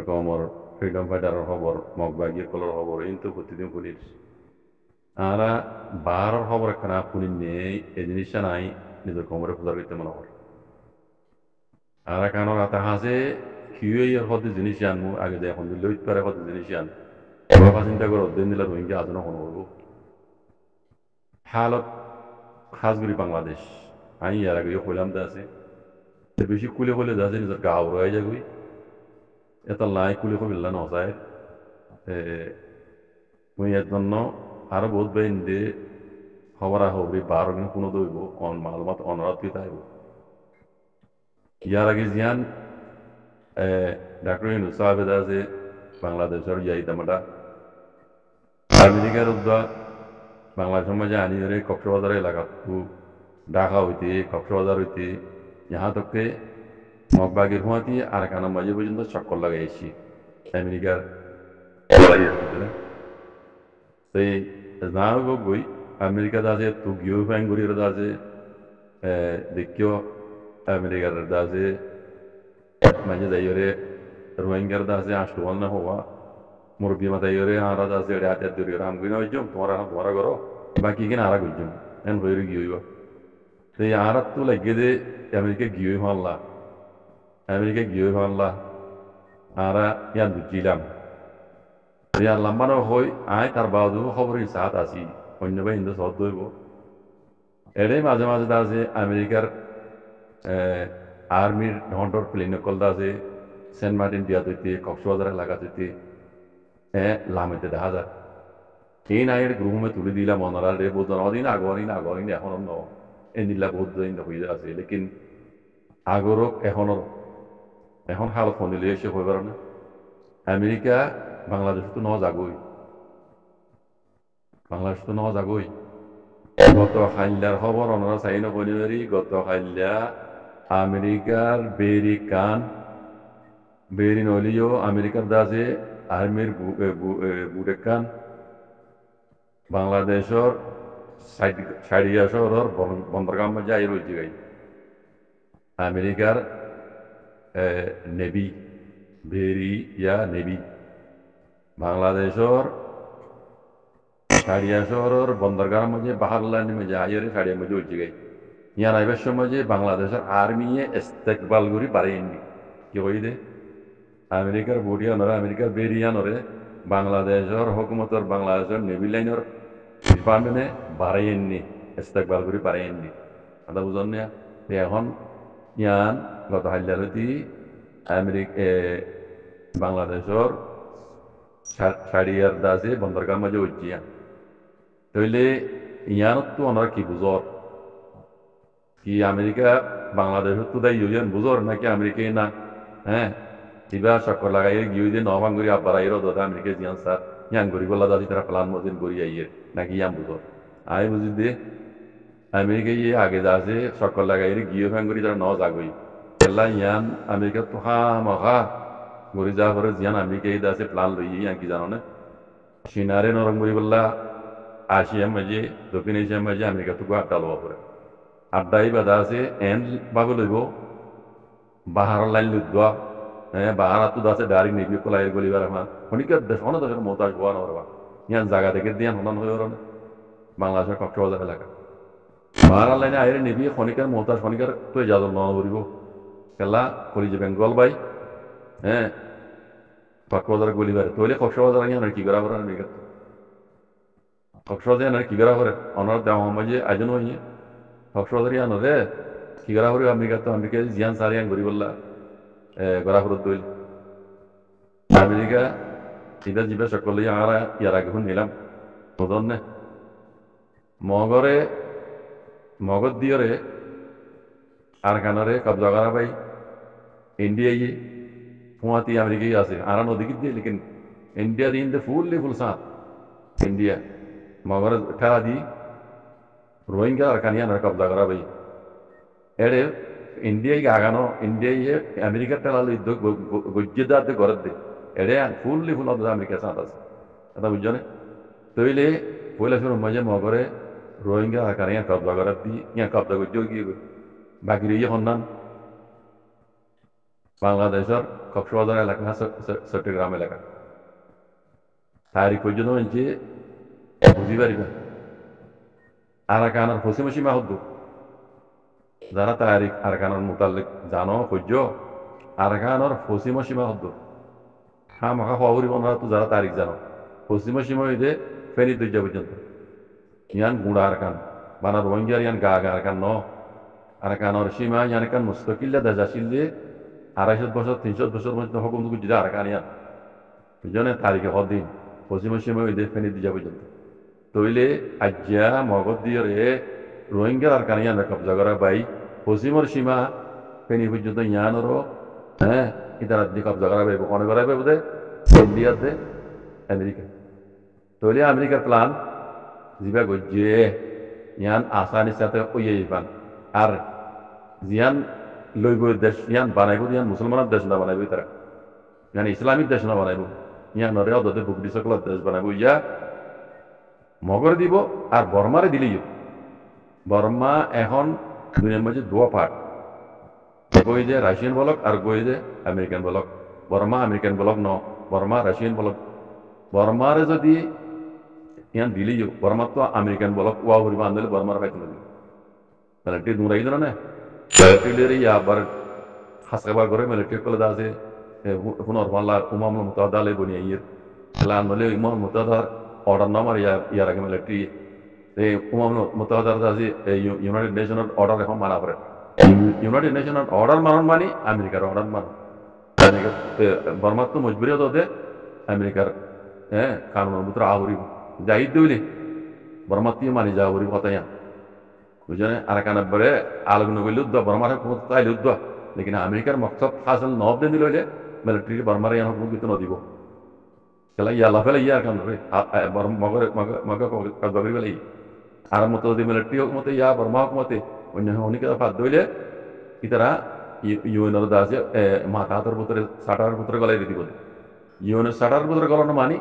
রকমের ফ্রিডম ফাইটারের খবর মগবাগী কলর খবর কিন্তু প্রতিদিন শুনিস আরা বাহারের খবর একখানা শুনি নেই এই জিনিসটা নাই নিজের কোমরে পূজা করতে মনে হয় আর কেন রাতে হাসে হিউয়ের হতে জিনিস জানবো আগে যে এখন দিল্লি পারে হতে জিনিস জান বাবা চিন্তা করে দিন দিলে রোহিঙ্গা আজও কোনো হবো হালত হাজগুড়ি বাংলাদেশ আমি ইয়ার আগে হইলাম তো আছে বেশি কুলে হলে যাচ্ছে নিজের গাও রয়ে যাগুই এটা লাই কুলে হবিল্লা নজায় মুই এর জন্য আরো বহুত বেইন দিয়ে খবর হবি বারো দিন কোনো দইব অন মালুমাত অনরাত তাইব ইয়ার আগে জিয়ান ডাক্তার ইউনুস সাহেব আছে বাংলাদেশের ইয়াইতামাটা আমেরিকার উদ্যোগ বাংলাদেশের মাঝে আনি ধরে কক্সবাজার এলাকা ঢাকা হইতে কক্সবাজার হইতে यहाँ तक के মগবাগের হুঁয়াতি আর কানা মাঝে পর্যন্ত চক্কর লাগাইছি আমেরিকার সেই না গই আমেরিকা দাজে তু গিয়ে ফ্যাঙ্গুরির দাজে দেখিও আমেরিকার দাজে মাঝে যাইরে রোহিঙ্গার দাজে আসলো না হওয়া মুরব্বী মাথা ইরে আরা দাজে রাতে দূরে রাম গিনা হইজম তোমারা করো বাকি কিনা আরা গইজম এন হইরে গিয়ে সেই আরা তো লাগে দে আমেরিকা গিয়ে হল্লা আমেরিকা গিয়ে হল্লা আরা ইয়ান বুঝছিলাম ইয়ার লাম্বানো হই আয় তার বাদু খবরের সাথ আসি অন্য বাই হিন্দু সদ দইব এটাই মাঝে মাঝে আছে আমেরিকার আর্মির ধন্ডর প্লেন কল আছে সেন্ট মার্টিন দিয়া তৈতে কক্সবাজার এলাকা তৈতে লামেতে দেখা যায় এই নাইয়ের গ্রুমে তুলে দিলাম অনারা রে বোধন অদিন আগরিন এখন ন এ নিলা বহুত দিন হয়ে আছে লেকিন আগরক এখন হালত ফোনিলে এসে হয়ে পারে না আমেরিকা বাংলাদেশ তো ন যাগই বাংলাদেশ তো ন যাগই গত হাইলার খবর ওনারা চাই নকরি গত হাইলা আমেরিকার বেরি নলিও আমেরিকার দাসে আর্মির বুড়েকান বাংলাদেশের সাইডিয়া শহরের বন্দরগাম মধ্যে আই রয়েছে গাই আমেরিকার নেভি বেরি ইয়া নেভি বাংলাদেশের সারিয়া শহরের বন্দরগাহ মধ্যে বাহারলানি মধ্যে আইরে সারিয়া মধ্যে উঠছে গাই ইয়ার আইবার সময় যে বাংলাদেশের আর্মিয়ে ইস্তেকবাল করি বাড়াইনি কি কই দে আমেরিকার বুড়িয়ানরে আমেরিকার বেরিয়ানরে বাংলাদেশের হুকুমতর বাংলাদেশের নেভি লাইনের ডিপার্টমেন্টে বাড়াইনি ইস্তেকবাল করি বাড়াইনি কথা বুঝন না এখন ইয়ান গত হাইলারতি বাংলাদেশের সারিয়ার দাসে বন্দরগাহ মাঝে উঠছি তাইলে ইয়ানত তো ওনারা কি বুঝর কি আমেরিকা বাংলাদেশের তো দায়ী ইয়ান বুঝর নাকি আমেরিকাই না হ্যাঁ কিবা চক্কর লাগাই গিয়ে দিয়ে নবাঙ্গুরি আব্বার আইরো দাদা আমেরিকা জিয়ান স্যার ইয়ান গরি বলা দাদি তারা প্লান মদিন গড়ি আইয়ে নাকি ইয়ান বুঝর আই বুঝি দে আমেরিকা ইয়ে আগে যাচ্ছে চক্কর লাগাই গিয়ে ফ্যাঙ্গুরি তারা ন যাগই এলা ইয়ান আমেরিকা তো হা মহা গড়ি যা করে জিয়ান আমেরিকা এই দাসে প্লান লই ইয়ান কি জানো না সিনারে নরঙ্গুরি বললা আসিয়ার মাঝে দক্ষিণ এশিয়ার মাঝে আমেরিকা তো আড্ডা লওয়া পড়ে আড্ডাই বাধা আছে এন ভাবে লইব বাহার লাইন লুদবা বাহার তো দাসে ডাইরেক্ট নিবি কলাই গলিবার আমার খনিকার দেশ অনেক দেশের মতাজ হওয়া নরবা ইয়ান জায়গা থেকে দিয়ান হনান হয়ে না বাংলাদেশের কক্সবাজার এলাকা বাহার লাইনে আইরে নিবি খনিকার মতাজ খনিকার তো ইজাজত ন করিব খেলা করি যে বেঙ্গল বাই কক্সবাজার গলিবারে তৈলে কক্সবাজার ইয়ান কি করা পড়ে আমেরিকা কক্সবাজার কি করা করে অনার দেওয়া মাঝে আয়োজন হইয়ে কক্সবাজার ইয়ান রে কি করা করে আমেরিকা জিয়ান সারিয়ান গরি বললা গড়া ফেরত দইল আমেরিকা চিন্তা জিবা সকলে আমরা ইয়ার আগে নিলাম বুঝন নে মগর দিয়রে আর কানারে কবজা করা ভাই ইন্ডিয়া ইয়ে ফুয়াতি আমেরিকাই আছে আর নদী দিয়ে লেকিন ইন্ডিয়া দিন দে ফুল সাথ ইন্ডিয়া মগর খেলা দি রোহিঙ্গা আর কানিয়ান কবজা করা ভাই এড়ে ইন্ডিয়াকে আগানো ইন্ডিয়া আমেরিকার টেলাল গজ্জেদার ঘরের দে এড়ে ফুল আমেরিকার সাথ আছে এটা বুঝছো না তৈলে পয়লা শুরু মাঝে মগরে রোহিঙ্গা আর কানিয়ান কবজা করার দি ইয়া কবজা গজ্জ গিয়ে বাকি রইয়ে হন্নান বাংলাদেশের কক্সবাজার এলাকা চট্টগ্রাম এলাকা তারিখ পর্যন্ত হচ্ছে বুঝি পারিবেন আরাকানের পশ্চিম সীমা হদ্দু যারা তারিখ আরাকানের মোতালেক জানো সহ্য আরাকানের পশ্চিম সীমা হদ্দু হা মাখা হওয়ারি বনারা তো যারা তারিখ জানো পশ্চিম সীমা হইতে ফেনী দৈর্য পর্যন্ত ইয়ান গুড়া আরাকান বানা রোহিঙ্গার ইয়ান গা গা আরাকান ন আরাকানের সীমা ইয়ান কান মুস্তকিল্লা দেশ আসিল যে 250 বছর 300 বছর মধ্যে হুকুম যদি আরাকান ইয়ান বুঝনে তারিখে হদিন পশ্চিম সীমা হইতে ফেনী দৈর্য পর্যন্ত তইলে আজ্ঞা মগধ দিয়ে রোহিঙ্গার আর কানিয়ান কবজা করা বাই পশ্চিমর সীমা ফেনী পর্যন্ত ইয়ানোরও হ্যাঁ ইতারা দিয়ে কবজা করা পাইব অনেক করা পাইব দে ইন্ডিয়াতে আমেরিকা তইলে আমেরিকার প্ল্যান যিবা গজ্জে ইয়ান আসানি সাথে ওই পান আর জিয়ান লইব দেশ ইয়ান বানাইব ইয়ান মুসলমানের দেশ না বানাইব তারা ইয়ান ইসলামিক দেশ না বানাইব ইয়ানরে অদতে বুকডি সকলের দেশ বানাইব ইয়া মগরে দিব আর বর্মারে দিলেই বর্মা এখন দুনিয়ার মাঝে দুয়া পার্ট গই যে রাশিয়ান বলক আর গই যে আমেরিকান বলক বর্মা আমেরিকান বলক ন বর্মা রাশিয়ান বলক বর্মারে যদি ইয়ান দিলেই বর্মা তো আমেরিকান বলক ওয়া হরিবা আনলে বর্মার পাইতে না মিলিটারি দূরাই দিল না মিলিটারি আবার হাসকাবার করে মিলিটারি কলে আছে পুনর মাল্লা উমামল মুতাদালে বনিয়া ইয়ের খেলা আনলে ইমাম মুতাদার অর্ডার নামার ইয়ার আগে মিলিটারি উমামল মুতাদার আছে ইউনাইটেড নেশনের অর্ডার এখন মানা করে ইউনাইটেড নেশনের অর্ডার মানন মানে আমেরিকার অর্ডার মানন আমেরিকার বর্মার তো মজবুরি হতে আমেরিকার হ্যাঁ কানুনের ভিতরে আহরিব যাই দইলে বর্মার দিয়ে মানি যা হরিব হতাইয়া বুঝলেন আর কানাব্বরে আলোক নগরীল উদ্দ বর্মার হুকুমত চাইলে উদ্দ লেকিন আমেরিকার মকসদ হাসল নব দিন দিল মিলিটারি বর্মার ইয়ান হুকুমত কিন্তু নদিব কেলা ইয়ালা ফেলে ইয়ার কান রে মগরে মগ কবরি ফেলে আর মতো যদি মিলিটারি হুকুমতে ইয়া বর্মা হুকুমতে অন্য অনেকে ফাঁদ দইলে ইতারা ইউএনর দাসে মাথা হাতের ভিতরে সাটার ভিতরে গলাই দিব ইউএনের সাটার ভিতরে গলানো মানি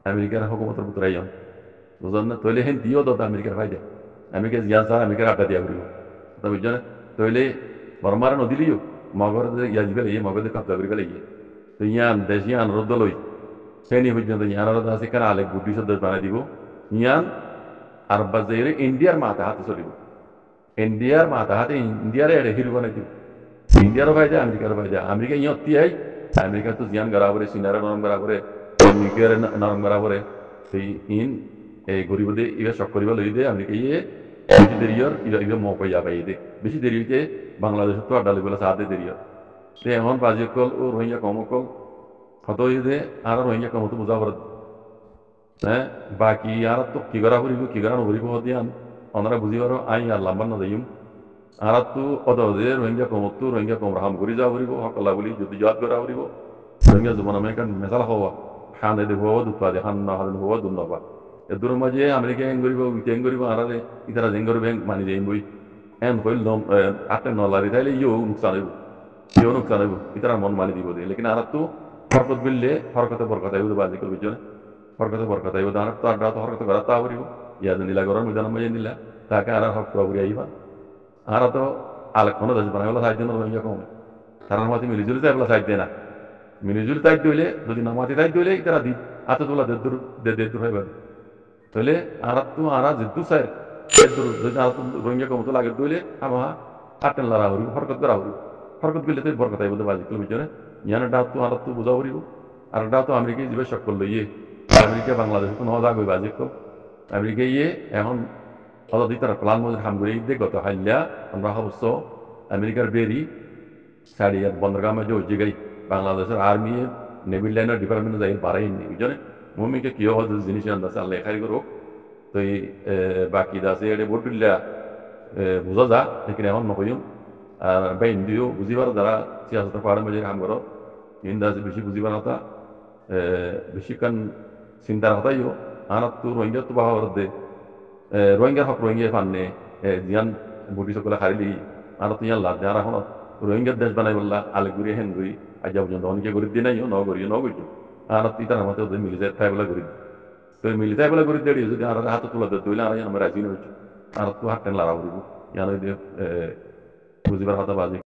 আমেরিকার হুকুমতের ভিতরে ইয়ন বুঝলেন না তৈলে হেন দিও দত আমেরিকার ফাইদে আমেরিকা জিয়ান স্যার আমেরিকার আড্ডা দিয়া করিব কথা বুঝছো না তৈলে বর্মার নদিলিও মগর ইয়া দিবে লাগিয়ে মগরে কাপড়া করিবে লাগিয়ে তো ইয়ান দেশ ইয়ান রোদ লই শ্রেণী পর্যন্ত ইয়ান আছে কারণ আলেক বুদ্ধি শব্দ বানাই দিব ইয়ান আর বাজারে ইন্ডিয়ার মাথা হাতে চলিব ইন্ডিয়ার মাথা হাতে ইন্ডিয়ার এড়ে হিরো বানাই দিব ইন্ডিয়ারও ফায়দা আমেরিকারও ফায়দা আমেরিকা ইয়তি আই আমেরিকা তো জিয়ান গড়া করে সিনারা নরম গড়া করে নিউক্লিয়ার নরম গড়া করে সেই ইন এই গরিব দিয়ে ইয়ে শখ করিব লই দে আমেরিকা ইয়ে বেশি দেরিয়র ইয়ে মৌ পাইয়া পাই দে বেশি দেরি হইতে বাংলাদেশ তো আড্ডা লইবেলা সাথে দেরিয়র তে এমন বাজে কল ও রোহিঙ্গা কম কল হত দে আর রোহিঙ্গা কম তো বুঝা পারে হ্যাঁ বাকি আর তো কি করা করিব কি করা নকরিব দিয়ান ওনারা বুঝি পারো আই আর লাম্বার না যাইম আর তো অদে রোহিঙ্গা কমতো রোহিঙ্গা কম রাহাম করি যাব করিব সকলা বলি যদি জবাব করা করিব রোহিঙ্গা জমানা মেকান মেসালা হওয়া খান দে হওয়া দুপা দে খান না হান হওয়া দুনবা এদুর মাঝে আমেরিকা হেং করিব উইটেং করিব আর ইতারা জেং করবে মানি যাইম বই এন কইল নম আটে নলারি তাইলে নুকসান হইব নুকসান হইব ইতারা মন মানি দিব দে লেকিন আর তো হরকত বিললে হরকতে বরকত আইব বাজি করবি জনে হরকতে বরকত আইব দান তো আড্ডা তো হরকতে করা তা করিব ইয়াদ নীলা গরম মিদান মাঝে নিলা তাকে আর হক করি আইবা আর তো আলেক কোনো দেশ বানাই বলা সাহায্য না রোহিঙ্গা কম তার মাতি মিলিজুলি তাই বলা সাহায্য না মিলিজুলি তাই দইলে যদি নামাতি তাই দইলে তারা দি আতে তোলা দেদুর হইবে তাহলে আর তো আর জিদ্দু চাই দেদুর যদি আর রোহিঙ্গা কম তো লাগে দইলে আমা আটেন লড়া হরিব হরকত করা হরিব হরকত গেলে তো বরকত আইব বাজি কল বিচরে ইয়ানে ডাক তো আর তো বুঝা হরিব আর ডাক তো আমেরিকায় যাবে শক করলো ইয়ে আমেরিকা বাংলাদেশ তো নজা গই বাজি কল আমেরিকা ইয়ে এখন অত তারা প্লান মধ্যে হাম করে দিয়ে গত হাইলা আমরা অবশ্য আমেরিকার বেরি সারিয়ার বন্দরগামে যে জায়গায় বাংলাদেশের আর্মি নেভি লাইনের ডিপার্টমেন্টে যাই বাড়াইনি বুঝলেন মমিকে কিয় হয়তো জিনিস আন্দাজ আল্লাহ লেখাই করুক তো এই বাকি আছে এটা ভোট দিল্লা বুঝা যা লেকিন এখন নকইম আর বা হিন্দিও বুঝিবার যারা সিয়াসতের পাহাড়ের মাঝে কাম করো হিন্দা আছে বেশি বুঝিবার কথা বেশিক্ষণ চিন্তার কথাইও আনার তো রোহিঙ্গা তো বাবা দে রোহিঙ্গার হক রোহিঙ্গা ফান্নে জিয়ান বুটি সকলে হারিলি আর তো ইয়ান লাভ যারা এখন রোহিঙ্গার দেশ বানাই বললা আলেগুড়ি হেনগুড়ি আজ পর্যন্ত অনেকে গরিব দিয়ে নাই নগরীয় নগরীয় আর তিতার আমাদের ওদের মিলি যায় তাই বলে গরিব তো মিলি তাই বলে গরিব দেড়ি যদি আর হাতে তোলা দইলে আর আমরা রাজি নইছো আর তো হাত টেন লাড়া দিব ইয়ান বুঝিবার কথা বাজি